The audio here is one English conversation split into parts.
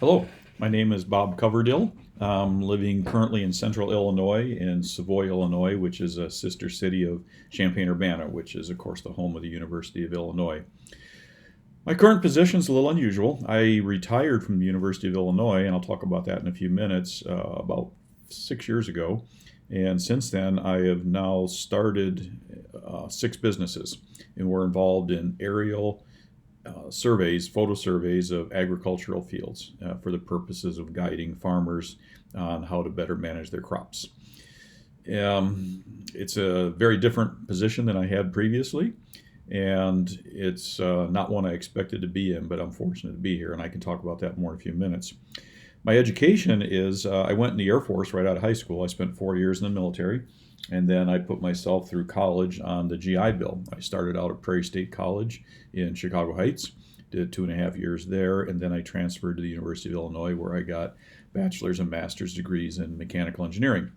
Hello, my name is Bob Coverdill. I'm living currently in central Illinois, in Savoy, Illinois, which is a sister city of Champaign-Urbana, which is, of course, the home of the University of Illinois. My current position is a little unusual. I retired from the University of Illinois, and I'll talk about that in a few minutes, about 6 years ago. And since then, I have now started six businesses, and we're involved in aerial surveys, photo surveys of agricultural fields for the purposes of guiding farmers on how to better manage their crops. It's a very different position than I had previously, and it's not one I expected to be in, but I'm fortunate to be here, and I can talk about that more in a few minutes. My education is I went in the Air Force right out of high school. I spent 4 years in the military, and then I put myself through college on the GI Bill. I started out at Prairie State College in Chicago Heights, did 2.5 years there, and then I transferred to the University of Illinois, where I got bachelor's and master's degrees in mechanical engineering.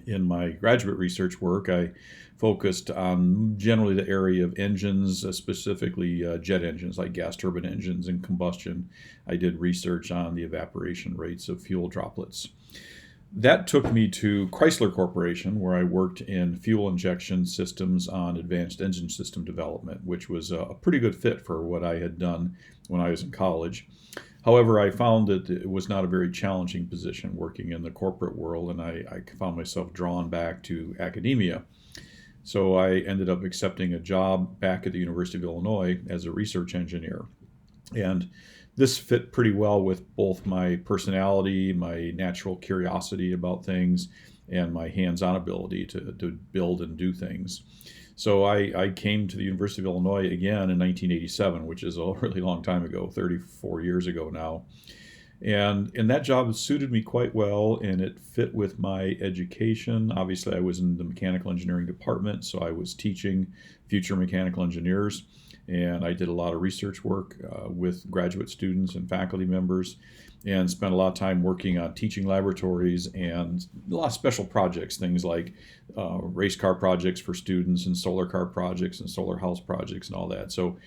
In my graduate research work, I focused on generally the area of engines, specifically jet engines like gas turbine engines and combustion. I did research on the evaporation rates of fuel droplets. That took me to Chrysler Corporation, where I worked in fuel injection systems on advanced engine system development, which was a pretty good fit for what I had done when I was in college. However, I found that it was not a very challenging position working in the corporate world, and I found myself drawn back to academia. So I ended up accepting a job back at the University of Illinois as a research engineer. And this fit pretty well with both my personality, my natural curiosity about things, and my hands-on ability to build and do things. So I came to the University of Illinois again in 1987, which is a really long time ago, 34 years ago now. And that job suited me quite well, and it fit with my education. Obviously, I was in the mechanical engineering department, so I was teaching future mechanical engineers, and I did a lot of research work with graduate students and faculty members, and spent a lot of time working on teaching laboratories and a lot of special projects, things like race car projects for students and solar car projects and solar house projects and all that. So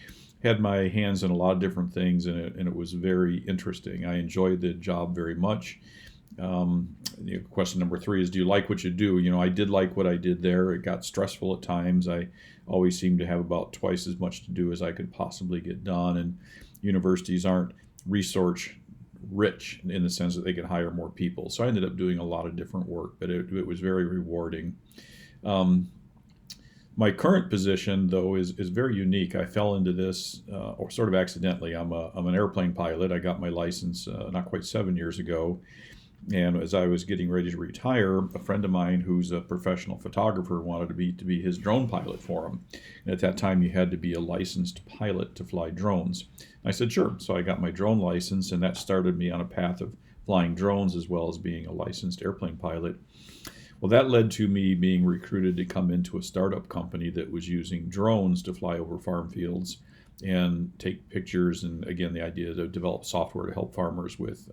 had my hands in a lot of different things, and it was very interesting. I enjoyed the job very much. Question number 3 is, do you like what you do? I did like what I did there. It got stressful at times. I always seemed to have about twice as much to do as I could possibly get done, and universities aren't resource rich in the sense that they can hire more people. So I ended up doing a lot of different work, but it was very rewarding. My current position, though, is very unique. I fell into this, or sort of accidentally. I'm an airplane pilot. I got my license not quite 7 years ago. And as I was getting ready to retire, a friend of mine who's a professional photographer wanted to be his drone pilot for him. And at that time, you had to be a licensed pilot to fly drones. I said, sure. So I got my drone license, and that started me on a path of flying drones as well as being a licensed airplane pilot. Well, that led to me being recruited to come into a startup company that was using drones to fly over farm fields and take pictures, and again, the idea to develop software to help farmers with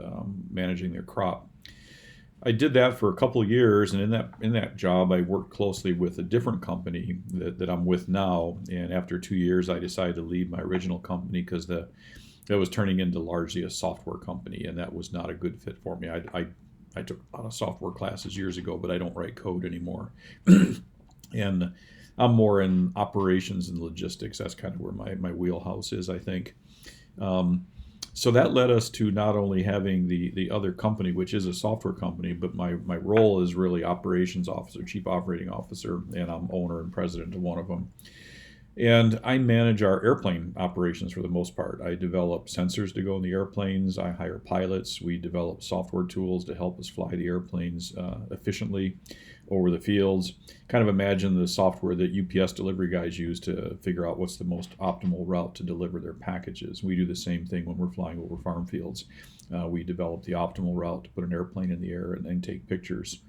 managing their crop. I did that for a couple of years, and in that job, I worked closely with a different company that I'm with now. And after 2 years, I decided to leave my original company because that was turning into largely a software company, and that was not a good fit for me. I took a lot of software classes years ago, but I don't write code anymore. And I'm more in operations and logistics. That's kind of where my wheelhouse is, I think. So that led us to not only having the other company, which is a software company, but my role is really operations officer, chief operating officer, and I'm owner and president of one of them. And I manage our airplane operations for the most part. I develop sensors to go in the airplanes. I hire pilots. We develop software tools to help us fly the airplanes efficiently over the fields. Kind of imagine the software that UPS delivery guys use to figure out what's the most optimal route to deliver their packages. We do the same thing when we're flying over farm fields. We develop the optimal route to put an airplane in the air and then take pictures.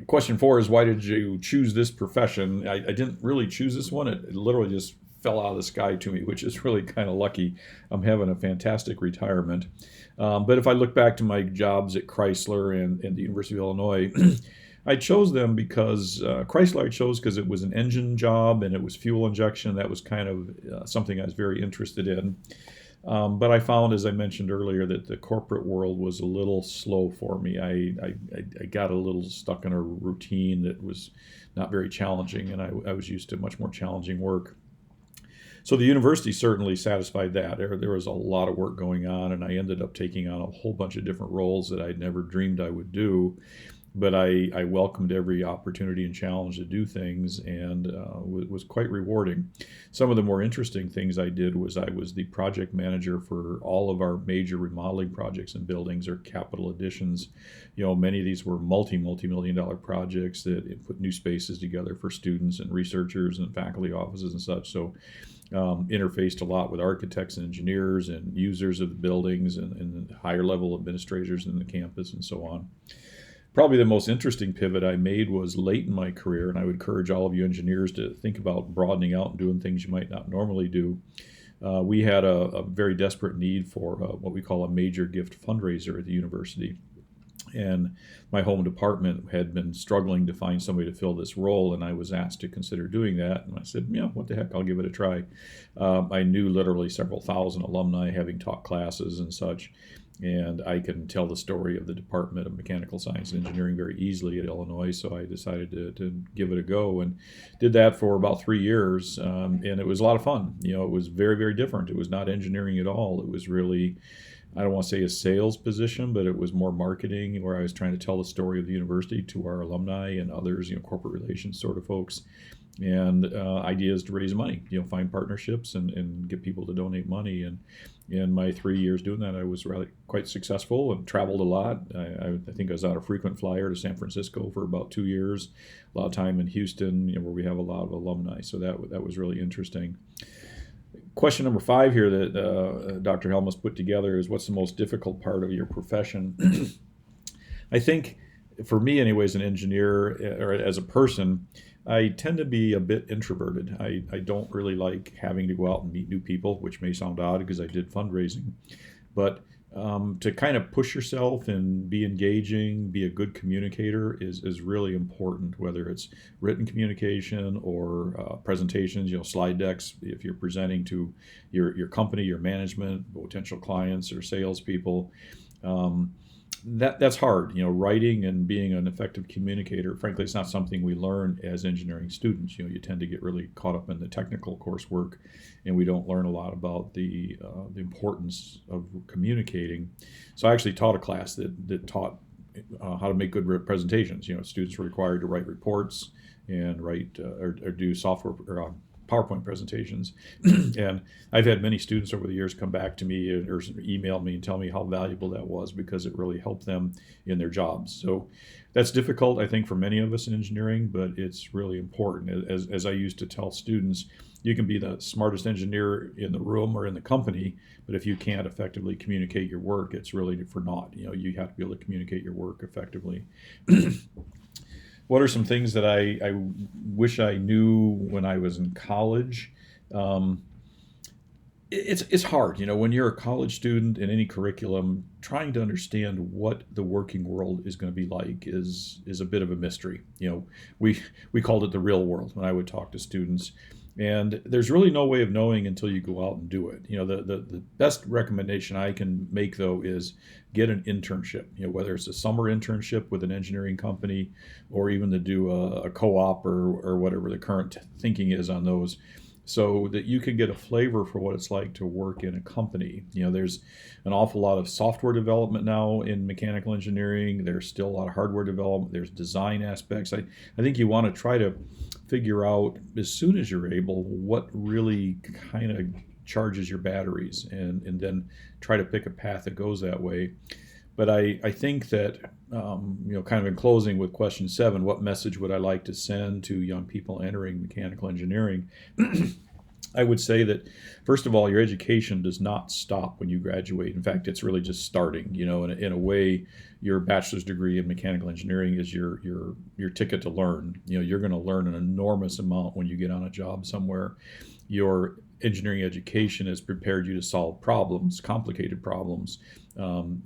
Question 4 is, why did you choose this profession? I didn't really choose this one. It literally just fell out of the sky to me, which is really kind of lucky. I'm having a fantastic retirement. But if I look back to my jobs at Chrysler and the University of Illinois, I chose them because Chrysler I chose because it was an engine job and it was fuel injection. That was kind of something I was very interested in. But I found, as I mentioned earlier, that the corporate world was a little slow for me. I got a little stuck in a routine that was not very challenging, and I was used to much more challenging work. So the university certainly satisfied that. There was a lot of work going on, and I ended up taking on a whole bunch of different roles that I'd never dreamed I would do. But I welcomed every opportunity and challenge to do things, and was quite rewarding. Some of the more interesting things I did was I was the project manager for all of our major remodeling projects and buildings or capital additions. Many of these were multi-million dollar projects that put new spaces together for students and researchers and faculty offices and such. So interfaced a lot with architects and engineers and users of the buildings and higher level administrators in the campus and so on. Probably the most interesting pivot I made was late in my career, and I would encourage all of you engineers to think about broadening out and doing things you might not normally do. We had a very desperate need for what we call a major gift fundraiser at the university. And my home department had been struggling to find somebody to fill this role, and I was asked to consider doing that. And I said, yeah, what the heck, I'll give it a try. I knew literally several thousand alumni, having taught classes and such, and I can tell the story of the Department of Mechanical Science and Engineering very easily at Illinois, so I decided to give it a go and did that for about 3 years, and it was a lot of fun. It was very, very different. It was not engineering at all. It was really, I don't want to say a sales position, but it was more marketing, where I was trying to tell the story of the university to our alumni and others, corporate relations sort of folks, and ideas to raise money, find partnerships and get people to donate money. And in my 3 years doing that, I was really quite successful and traveled a lot. I think I was out a frequent flyer to San Francisco for about 2 years, a lot of time in Houston, where we have a lot of alumni. So that was really interesting. Question number 5 here that Dr. Helmus put together is, what's the most difficult part of your profession? I think, for me anyways, an engineer or as a person, I tend to be a bit introverted. I don't really like having to go out and meet new people, which may sound odd because I did fundraising. But to kind of push yourself and be engaging, be a good communicator is really important, whether it's written communication or presentations, slide decks, if you're presenting to your company, your management, potential clients or salespeople. That's hard, writing and being an effective communicator. Frankly, it's not something we learn as engineering students. You tend to get really caught up in the technical coursework, and we don't learn a lot about the importance of communicating. So I actually taught a class that taught how to make good presentations. Students were required to write reports and write or do software or PowerPoint presentations. And I've had many students over the years come back to me or email me and tell me how valuable that was, because it really helped them in their jobs. So that's difficult, I think, for many of us in engineering, but it's really important. As I used to tell students, you can be the smartest engineer in the room or in the company, but if you can't effectively communicate your work, it's really for naught. You have to be able to communicate your work effectively. What are some things that I wish I knew when I was in college? It's hard, when you're a college student in any curriculum, trying to understand what the working world is going to be like is a bit of a mystery. We called it the real world when I would talk to students. And there's really no way of knowing until you go out and do it. The best recommendation I can make, though, is get an internship. Whether it's a summer internship with an engineering company, or even to do a co-op or whatever the current thinking is on those, so that you can get a flavor for what it's like to work in a company. There's an awful lot of software development now in mechanical engineering. There's still a lot of hardware development. There's design aspects. I think you want to try to figure out, as soon as you're able, what really kind of charges your batteries, and then try to pick a path that goes that way. But I think that, kind of in closing with question 7, what message would I like to send to young people entering mechanical engineering? I would say that, first of all, your education does not stop when you graduate. In fact, it's really just starting. In a way, your bachelor's degree in mechanical engineering is your ticket to learn. You're going to learn an enormous amount when you get on a job somewhere. Your engineering education has prepared you to solve problems, complicated problems.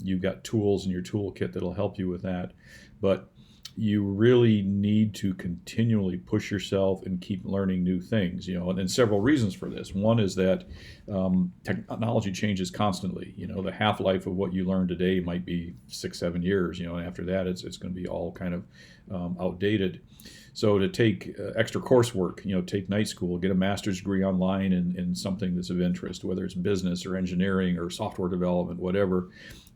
You've got tools in your toolkit that'll help you with that. But you really need to continually push yourself and keep learning new things, and several reasons for this. One is that technology changes constantly. The half-life of what you learn today might be 6, 7 years. And after that, it's going to be all kind of outdated. So to take extra coursework, take night school, get a master's degree online in something that's of interest, whether it's business or engineering or software development, whatever.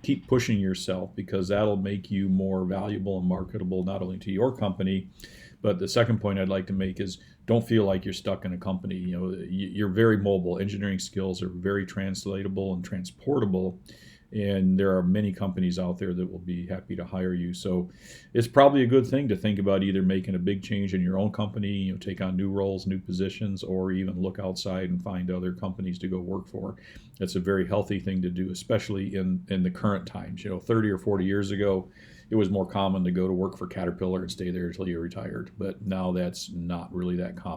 Keep pushing yourself, because that'll make you more valuable and marketable, not only to your company, but the second point I'd like to make is don't feel like you're stuck in a company. You're very mobile. Engineering skills are very translatable and transportable, and there are many companies out there that will be happy to hire you. So it's probably a good thing to think about either making a big change in your own company, take on new roles, new positions, or even look outside and find other companies to go work for. It's a very healthy thing to do, especially in the current times. 30 or 40 years ago, it was more common to go to work for Caterpillar and stay there until you retired. But now that's not really that common.